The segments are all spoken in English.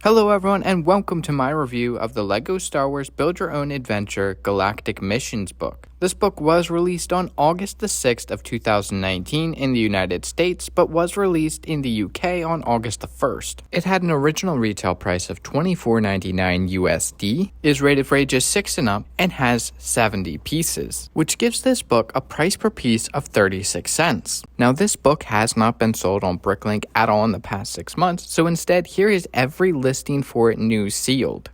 Hello everyone and welcome to my review of the LEGO Star Wars Build Your Own Adventure Galactic Missions book. This book was released on August the 6th of 2019 in the United States, but was released in the UK on August the 1st. It had an original retail price of $24.99 USD, is rated for ages 6 and up, and has 70 pieces, which gives this book a price per piece of 36 cents. Now this book has not been sold on Bricklink at all in the past 6 months, so instead here is every listing for it new sealed.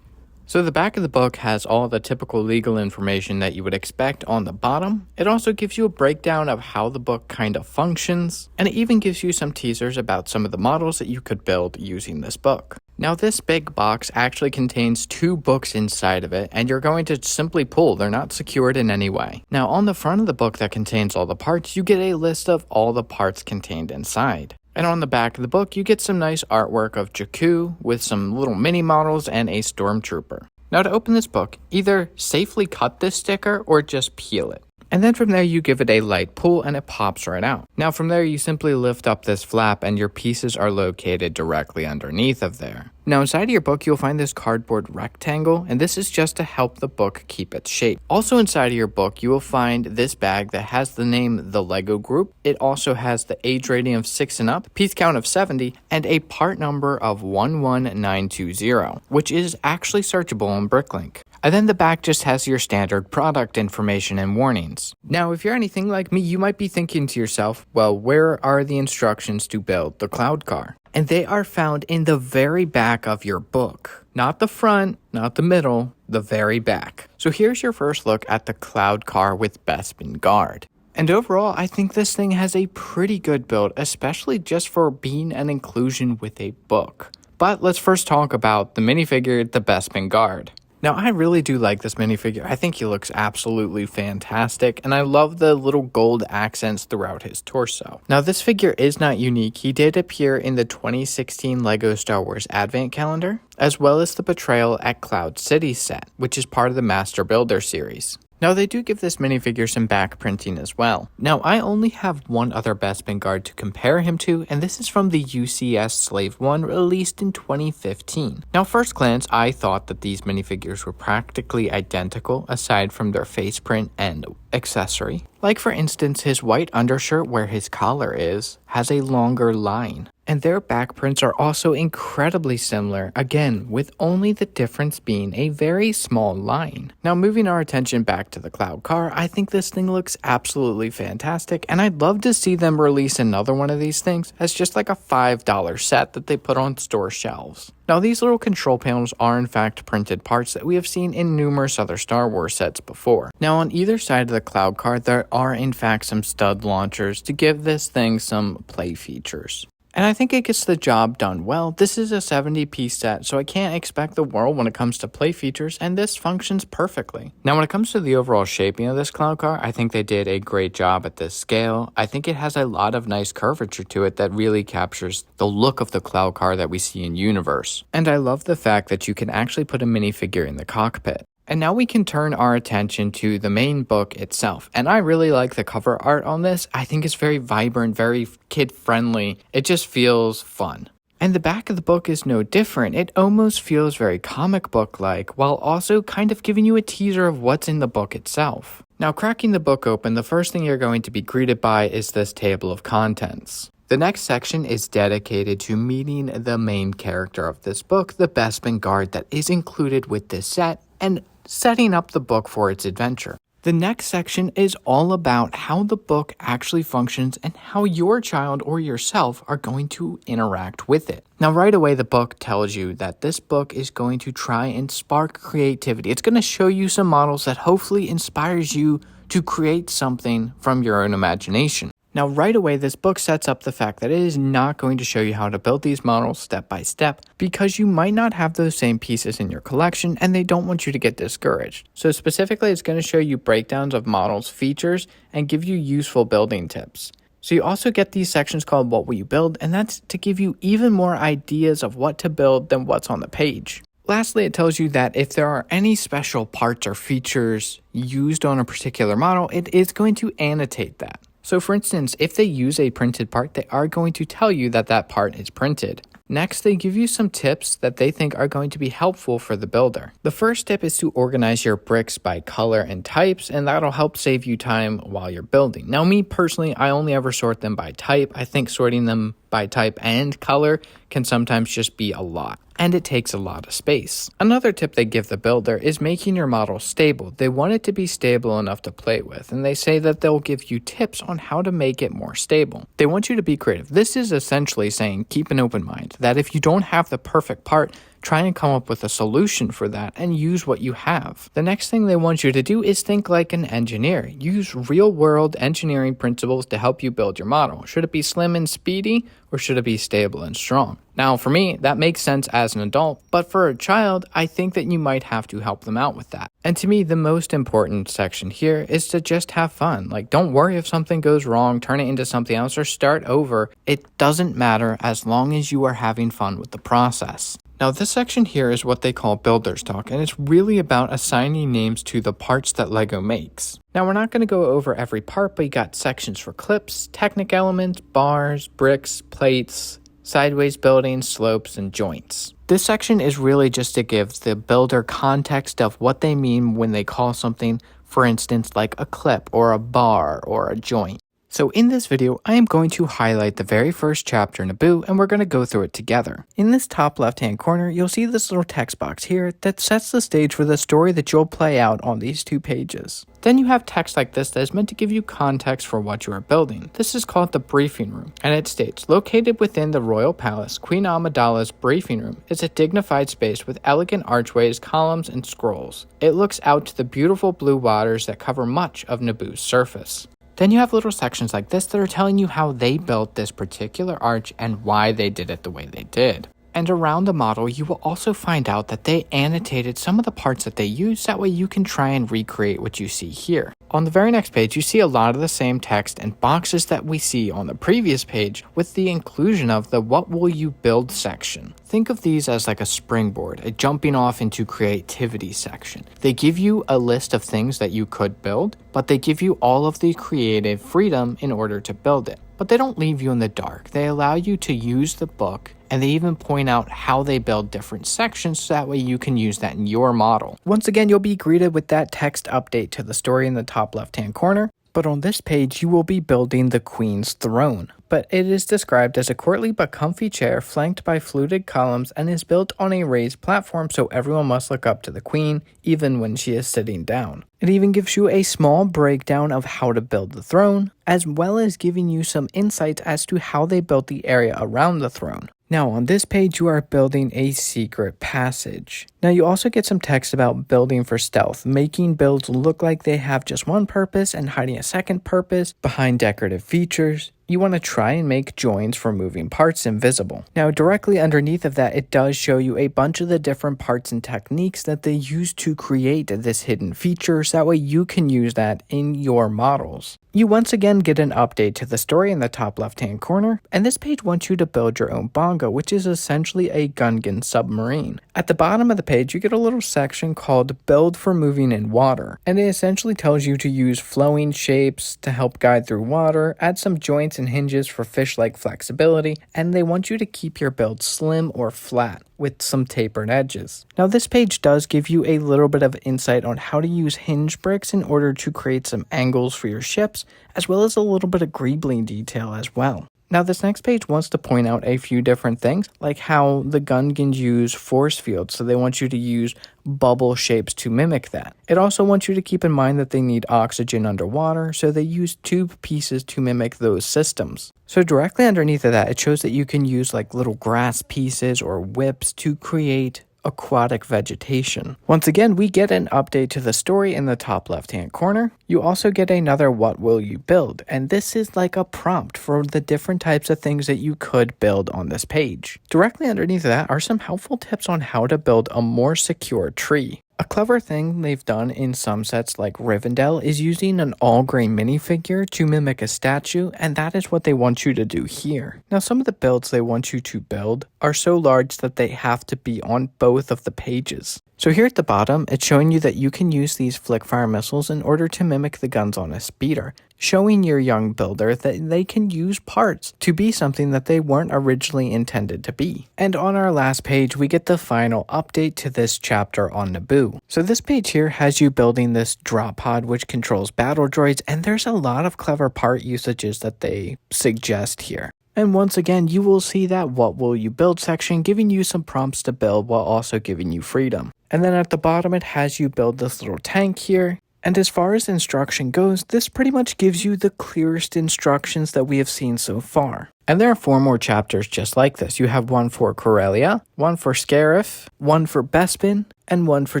So the back of the book has all the typical legal information that you would expect on the bottom. It also gives you a breakdown of how the book kind of functions, and it even gives you some teasers about some of the models that you could build using this book. Now this big box actually contains 2 books inside of it, and you're going to simply pull. They're not secured in any way. Now on the front of the book that contains all the parts, you get a list of all the parts contained inside. And on the back of the book, you get some nice artwork of Jakku with some little mini models and a stormtrooper. Now to open this book, either safely cut this sticker or just peel it. And then from there you give it a light pull and it pops right out. Now from there you simply lift up this flap and your pieces are located directly underneath of there. Now inside of your book you'll find this cardboard rectangle, and this is just to help the book keep its shape. Also inside of your book you will find this bag that has the name The Lego Group. It also has the age rating of 6 and up, piece count of 70, and a part number of 11920, which is actually searchable on Bricklink. And then the back just has your standard product information and warnings. Now, if you're anything like me, you might be thinking to yourself, well, where are the instructions to build the cloud car? And they are found in the very back of your book. Not the front, not the middle, the very back. So here's your first look at the cloud car with Bespin guard. And overall, I think this thing has a pretty good build, especially just for being an inclusion with a book. But let's first talk about the minifigure, the Bespin guard. Now, I really do like this minifigure. I think he looks absolutely fantastic, and I love the little gold accents throughout his torso. Now, this figure is not unique. He did appear in the 2016 LEGO Star Wars Advent Calendar, as well as the Betrayal at Cloud City set, which is part of the Master Builder series. Now, they do give this minifigure some back printing as well. Now, I only have one other Bespin guard to compare him to, and this is from the UCS Slave 1 released in 2015. Now, first glance, I thought that these minifigures were practically identical aside from their face print and accessory. Like for instance, his white undershirt where his collar is has a longer line. And their back prints are also incredibly similar, again, with only the difference being a very small line. Now moving our attention back to the cloud car, I think this thing looks absolutely fantastic, and I'd love to see them release another one of these things as just like a $5 set that they put on store shelves. Now these little control panels are in fact printed parts that we have seen in numerous other Star Wars sets before. Now on either side of the cloud car there are in fact some stud launchers to give this thing some play features. And I think it gets the job done well. This is a 70-piece set, so I can't expect the world when it comes to play features, and this functions perfectly. Now when it comes to the overall shaping of this cloud car, I think they did a great job at this scale. I think it has a lot of nice curvature to it that really captures the look of the cloud car that we see in universe. And I love the fact that you can actually put a minifigure in the cockpit. And now we can turn our attention to the main book itself. And I really like the cover art on this. I think it's very vibrant, very kid-friendly. It just feels fun. And the back of the book is no different. It almost feels very comic book-like, while also kind of giving you a teaser of what's in the book itself. Now, cracking the book open, the first thing you're going to be greeted by is this table of contents. The next section is dedicated to meeting the main character of this book, the Bespin guard that is included with this set, and setting up the book for its adventure. The next section is all about how the book actually functions and how your child or yourself are going to interact with it. Now right away the book tells you that this book is going to try and spark creativity. It's going to show you some models that hopefully inspires you to create something from your own imagination. Now right away this book sets up the fact that it is not going to show you how to build these models step by step because you might not have those same pieces in your collection and they don't want you to get discouraged. So specifically it's going to show you breakdowns of models, features, and give you useful building tips. So you also get these sections called What Will You Build, and that's to give you even more ideas of what to build than what's on the page. Lastly, it tells you that if there are any special parts or features used on a particular model, it is going to annotate that. So for instance, if they use a printed part, they are going to tell you that that part is printed. Next, they give you some tips that they think are going to be helpful for the builder. The first tip is to organize your bricks by color and types, and that'll help save you time while you're building. Now, me personally, I only ever sort them by type. I think sorting them by type and color can sometimes just be a lot, and it takes a lot of space. Another tip they give the builder is making your model stable. They want it to be stable enough to play with, and they say that they'll give you tips on how to make it more stable. They want you to be creative. This is essentially saying keep an open mind, that if you don't have the perfect part, try and come up with a solution for that and use what you have. The next thing they want you to do is think like an engineer. Use real-world engineering principles to help you build your model. Should it be slim and speedy, or should it be stable and strong? Now, for me, that makes sense as an adult, but for a child, I think that you might have to help them out with that. And to me, the most important section here is to just have fun. Like, don't worry if something goes wrong, turn it into something else, or start over. It doesn't matter as long as you are having fun with the process. Now, this section here is what they call Builder's Talk, and it's really about assigning names to the parts that LEGO makes. Now, we're not going to go over every part, but you got sections for clips, technic elements, bars, bricks, plates, sideways buildings, slopes, and joints. This section is really just to give the builder context of what they mean when they call something, for instance, like a clip or a bar or a joint. So in this video, I am going to highlight the very first chapter in Naboo, and we're going to go through it together. In this top left-hand corner, you'll see this little text box here that sets the stage for the story that you'll play out on these 2 pages. Then you have text like this that is meant to give you context for what you are building. This is called the briefing room, and it states, located within the royal palace, Queen Amidala's briefing room is a dignified space with elegant archways, columns, and scrolls. It looks out to the beautiful blue waters that cover much of Naboo's surface. Then you have little sections like this that are telling you how they built this particular arch and why they did it the way they did. And around the model, you will also find out that they annotated some of the parts that they used, that way you can try and recreate what you see here. On the very next page, you see a lot of the same text and boxes that we see on the previous page, with the inclusion of the what will you build section. Think of these as like a springboard, a jumping off into creativity section. They give you a list of things that you could build, but they give you all of the creative freedom in order to build it. But they don't leave you in the dark. They allow you to use the book, and they even point out how they build different sections so that way you can use that in your model. Once again, you'll be greeted with that text update to the story in the top left-hand corner. But on this page, you will be building the Queen's throne. But it is described as a courtly but comfy chair flanked by fluted columns and is built on a raised platform, so everyone must look up to the Queen, even when she is sitting down. It even gives you a small breakdown of how to build the throne, as well as giving you some insights as to how they built the area around the throne. Now on this page, you are building a secret passage. Now you also get some text about building for stealth, making builds look like they have just one purpose and hiding a second purpose behind decorative features. You want to try and make joins for moving parts invisible. Now directly underneath of that, it does show you a bunch of the different parts and techniques that they use to create this hidden feature, so that way you can use that in your models. You once again get an update to the story in the top left hand corner, and this page wants you to build your own bongo, which is essentially a Gungan submarine. At the bottom of the page, you get a little section called Build for Moving in Water, and it essentially tells you to use flowing shapes to help guide through water, add some joints and hinges for fish-like flexibility, and they want you to keep your build slim or flat with some tapered edges. Now this page does give you a little bit of insight on how to use hinge bricks in order to create some angles for your ships, as well as a little bit of greebly detail as well. Now this next page wants to point out a few different things, like how the Gungans use force fields, so they want you to use bubble shapes to mimic that. It also wants you to keep in mind that they need oxygen underwater, so they use tube pieces to mimic those systems. So directly underneath of that, it shows that you can use like little grass pieces or whips to create aquatic vegetation. Once again, we get an update to the story in the top left hand corner. You also get another what will you build, and this is like a prompt for the different types of things that you could build on this page. Directly underneath that are some helpful tips on how to build a more secure tree. A clever thing they've done in some sets like Rivendell is using an all-gray minifigure to mimic a statue, and that is what they want you to do here. Now some of the builds they want you to build are so large that they have to be on both of the pages. So here at the bottom, it's showing you that you can use these flick fire missiles in order to mimic the guns on a speeder. showing your young builder that they can use parts to be something that they weren't originally intended to be. And on our last page, we get the final update to this chapter on Naboo. So this page here has you building this drop pod which controls battle droids, and there's a lot of clever part usages that they suggest here. And once again, you will see that what will you build section giving you some prompts to build while also giving you freedom. And then at the bottom, it has you build this little tank here. And as far as instruction goes, this pretty much gives you the clearest instructions that we have seen so far. And there are 4 more chapters just like this. You have one for Corellia, one for Scarif, one for Bespin, and one for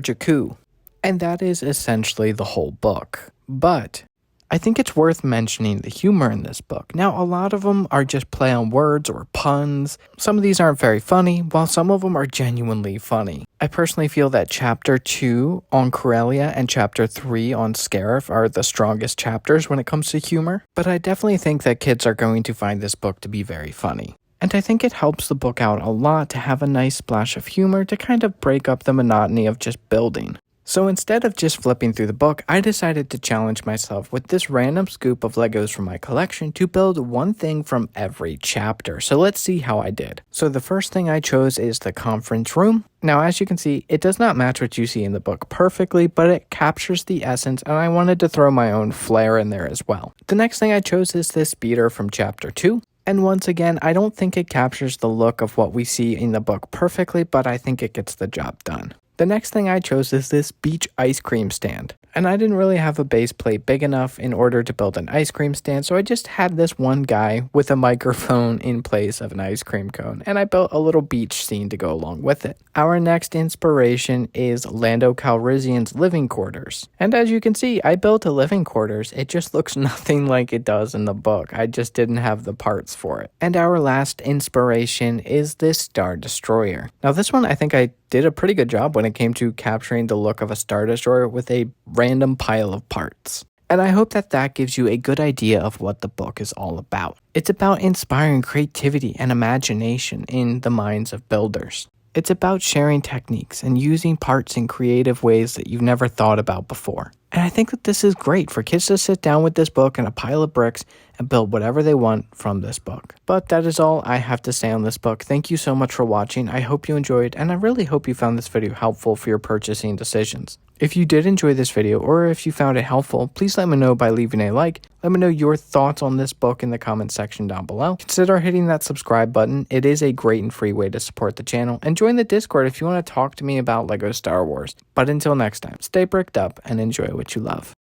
Jakku. And that is essentially the whole book. But I think it's worth mentioning the humor in this book. Now, a lot of them are just play on words or puns. Some of these aren't very funny, while some of them are genuinely funny. I personally feel that Chapter 2 on Corellia and Chapter 3 on Scarif are the strongest chapters when it comes to humor, but I definitely think that kids are going to find this book to be very funny. And I think it helps the book out a lot to have a nice splash of humor to kind of break up the monotony of just building. So instead of just flipping through the book, I decided to challenge myself with this random scoop of Legos from my collection to build one thing from every chapter. So let's see how I did. So the first thing I chose is the conference room. Now, as you can see, it does not match what you see in the book perfectly, but it captures the essence, and I wanted to throw my own flair in there as well. The next thing I chose is this speeder from Chapter 2. And once again, I don't think it captures the look of what we see in the book perfectly, but I think it gets the job done. The next thing I chose is this beach ice cream stand. And I didn't really have a base plate big enough in order to build an ice cream stand, so I just had this one guy with a microphone in place of an ice cream cone, and I built a little beach scene to go along with it. Our next inspiration is Lando Calrissian's living quarters. And as you can see, I built a living quarters. It just looks nothing like it does in the book. I just didn't have the parts for it. And our last inspiration is this Star Destroyer. Now this one I think I did a pretty good job when it came to capturing the look of a Star Destroyer with a random pile of parts. And I hope that that gives you a good idea of what the book is all about. It's about inspiring creativity and imagination in the minds of builders. It's about sharing techniques and using parts in creative ways that you've never thought about before. And I think that this is great for kids to sit down with this book and a pile of bricks and build whatever they want from this book. But that is all I have to say on this book. Thank you so much for watching. I hope you enjoyed, and I really hope you found this video helpful for your purchasing decisions. If you did enjoy this video, or if you found it helpful, please let me know by leaving a like. Let me know your thoughts on this book in the comment section down below. Consider hitting that subscribe button. It is a great and free way to support the channel. And join the Discord if you want to talk to me about LEGO Star Wars. But until next time, stay bricked up and enjoy what you love.